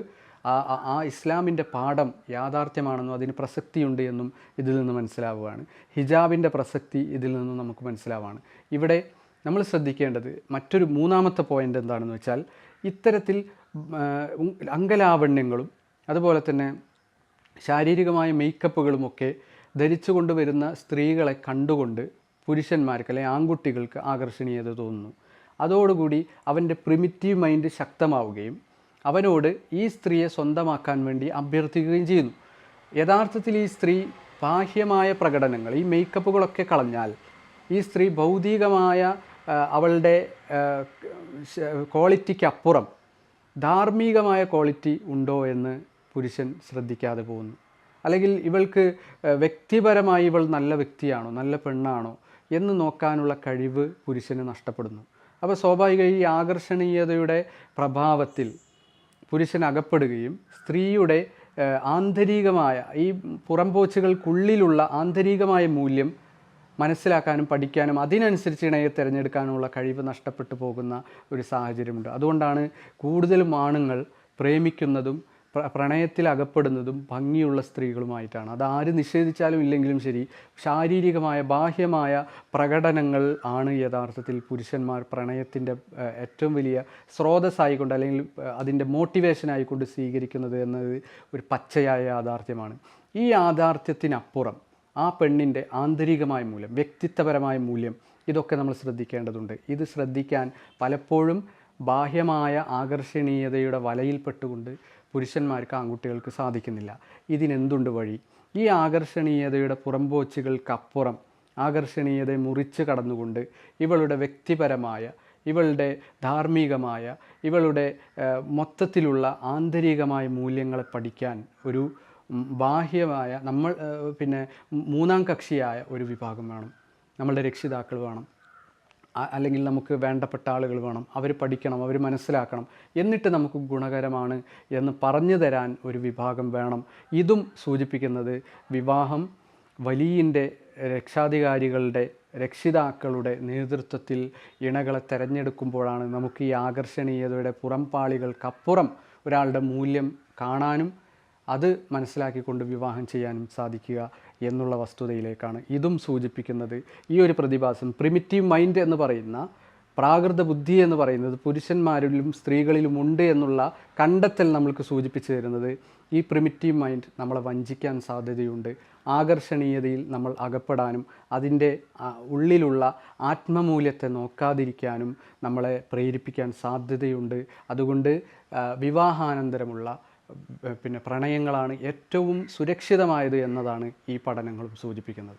ആ ഇസ്ലാമിൻ്റെ പാഠം യാഥാർത്ഥ്യമാണെന്നും അതിന് പ്രസക്തിയുണ്ട് എന്നും ഇതിൽ നിന്ന് മനസ്സിലാവുകയാണ്. ഹിജാബിൻ്റെ പ്രസക്തി ഇതിൽ നിന്ന് നമുക്ക് മനസ്സിലാവുകയാണ്. ഇവിടെ നമ്മൾ ശ്രദ്ധിക്കേണ്ടത് മറ്റൊരു മൂന്നാമത്തെ പോയിൻ്റ് എന്താണെന്ന് വെച്ചാൽ, ഇത്തരത്തിൽ അംഗലാവണ്യങ്ങളും അതുപോലെ തന്നെ ശാരീരികമായ മേക്കപ്പുകളുമൊക്കെ ധരിച്ചു കൊണ്ടുവരുന്ന സ്ത്രീകളെ കണ്ടുകൊണ്ട് പുരുഷന്മാർക്ക് അല്ലെങ്കിൽ ആൺകുട്ടികൾക്ക് ആകർഷണീയത തോന്നുന്നു. അതോടുകൂടി അവൻ്റെ പ്രിമിറ്റീവ് മൈൻഡ് ശക്തമാവുകയും അവനോട് ഈ സ്ത്രീയെ സ്വന്തമാക്കാൻ വേണ്ടി അഭ്യർത്ഥിക്കുകയും ചെയ്യുന്നു. യഥാർത്ഥത്തിൽ ഈ സ്ത്രീ ബാഹ്യമായ പ്രകടനങ്ങൾ, ഈ മേക്കപ്പുകളൊക്കെ കളഞ്ഞാൽ ഈ സ്ത്രീ ഭൗതികമായ അവളുടെ ക്വാളിറ്റിക്കപ്പുറം ധാർമ്മികമായ ക്വാളിറ്റി ഉണ്ടോ എന്ന് പുരുഷൻ ശ്രദ്ധിക്കാതെ പോകുന്നു. അല്ലെങ്കിൽ ഇവൾക്ക് വ്യക്തിപരമായി ഇവൾ നല്ല വ്യക്തിയാണോ, നല്ല പെണ്ണാണോ എന്ന് നോക്കാനുള്ള കഴിവ് പുരുഷന് നഷ്ടപ്പെടുന്നു. അപ്പോൾ സ്വാഭാവികമായി ഈ ആകർഷണീയതയുടെ പ്രഭാവത്തിൽ പുരുഷൻ അകപ്പെടുകയും സ്ത്രീയുടെ ആന്തരികമായ ഈ പുറംപോച്ചുകൾക്കുള്ളിലുള്ള ആന്തരികമായ മൂല്യം മനസ്സിലാക്കാനും പഠിക്കാനും അതിനനുസരിച്ച് ഇണയെ തിരഞ്ഞെടുക്കാനുമുള്ള കഴിവ് നഷ്ടപ്പെട്ടു പോകുന്ന ഒരു സാഹചര്യമുണ്ട്. അതുകൊണ്ടാണ് കൂടുതലും ആണുങ്ങൾ പ്രേമിക്കുന്നതും പ്രണയത്തിൽ അകപ്പെടുന്നതും ഭംഗിയുള്ള സ്ത്രീകളുമായിട്ടാണ്. അത് ആര് നിഷേധിച്ചാലും ഇല്ലെങ്കിലും ശരി, ശാരീരികമായ ബാഹ്യമായ പ്രകടനങ്ങൾ ആണ് യഥാർത്ഥത്തിൽ പുരുഷന്മാർ പ്രണയത്തിൻ്റെ ഏറ്റവും വലിയ സ്രോതസ്സായിക്കൊണ്ട് അല്ലെങ്കിൽ അതിൻ്റെ മോട്ടിവേഷനായിക്കൊണ്ട് സ്വീകരിക്കുന്നത് എന്നത് ഒരു പച്ചയായ യാഥാർത്ഥ്യമാണ്. ഈ യാഥാർത്ഥ്യത്തിനപ്പുറം ആ പെണ്ണിൻ്റെ ആന്തരികമായ മൂല്യം, വ്യക്തിത്വപരമായ മൂല്യം, ഇതൊക്കെ നമ്മൾ ശ്രദ്ധിക്കേണ്ടതുണ്ട്. ഇത് ശ്രദ്ധിക്കാൻ പലപ്പോഴും ബാഹ്യമായ ആകർഷണീയതയുടെ വലയിൽപ്പെട്ടുകൊണ്ട് പുരുഷന്മാർക്ക് ആൺകുട്ടികൾക്ക് സാധിക്കുന്നില്ല. ഇതിനെന്തുണ്ട് വഴി? ഈ ആകർഷണീയതയുടെ പുറംപോച്ചുകൾക്കപ്പുറം ആകർഷണീയതയെ മുറിച്ച് കടന്നുകൊണ്ട് ഇവളുടെ വ്യക്തിപരമായ, ഇവളുടെ ധാർമ്മികമായ, ഇവളുടെ മൊത്തത്തിലുള്ള ആന്തരികമായ മൂല്യങ്ങളെ പഠിക്കാൻ ഒരു ബാഹ്യമായ മൂന്നാം കക്ഷിയായ ഒരു വിഭാഗം വേണം. നമ്മളുടെ രക്ഷിതാക്കൾ വേണം, അല്ലെങ്കിൽ നമുക്ക് വേണ്ടപ്പെട്ട ആളുകൾ വേണം. അവർ പഠിക്കണം, അവർ മനസ്സിലാക്കണം, എന്നിട്ട് നമുക്ക് ഗുണകരമാണ് എന്ന് പറഞ്ഞു തരാൻ ഒരു വിഭാഗം വേണം. ഇതും സൂചിപ്പിക്കുന്നത് വിവാഹം വലിയൻ്റെ രക്ഷാധികാരികളുടെ, രക്ഷിതാക്കളുടെ നേതൃത്വത്തിൽ ഇണകളെ തിരഞ്ഞെടുക്കുമ്പോഴാണ് നമുക്ക് ഈ ആകർഷണീയതയുടെ പുറംപാളികൾക്കപ്പുറം ഒരാളുടെ മൂല്യം കാണാനും അത് മനസ്സിലാക്കിക്കൊണ്ട് വിവാഹം ചെയ്യാനും സാധിക്കുക എന്നുള്ള വസ്തുതയിലേക്കാണ് ഇതും സൂചിപ്പിക്കുന്നത്. ഈ ഒരു പ്രതിഭാസം പ്രിമിറ്റീവ് മൈൻഡ് എന്ന് പറയുന്ന, പ്രാകൃത ബുദ്ധി എന്ന് പറയുന്നത് പുരുഷന്മാരിലും സ്ത്രീകളിലും ഉണ്ട് എന്നുള്ള കണ്ടെത്തൽ നമ്മൾക്ക് സൂചിപ്പിച്ചു തരുന്നത് ഈ പ്രിമിറ്റീവ് മൈൻഡ് നമ്മളെ വഞ്ചിക്കാൻ സാധ്യതയുണ്ട്. ആകർഷണീയതയിൽ നമ്മൾ അകപ്പെടാനും അതിൻ്റെ ഉള്ളിലുള്ള ആത്മമൂല്യത്തെ നോക്കാതിരിക്കാനും നമ്മളെ പ്രേരിപ്പിക്കാൻ സാധ്യതയുണ്ട്. അതുകൊണ്ട് വിവാഹാനന്തരമുള്ള പ്രണയങ്ങളാണ് ഏറ്റവും സുരക്ഷിതമായത് എന്നതാണ് ഈ പഠനങ്ങളും സൂചിപ്പിക്കുന്നത്.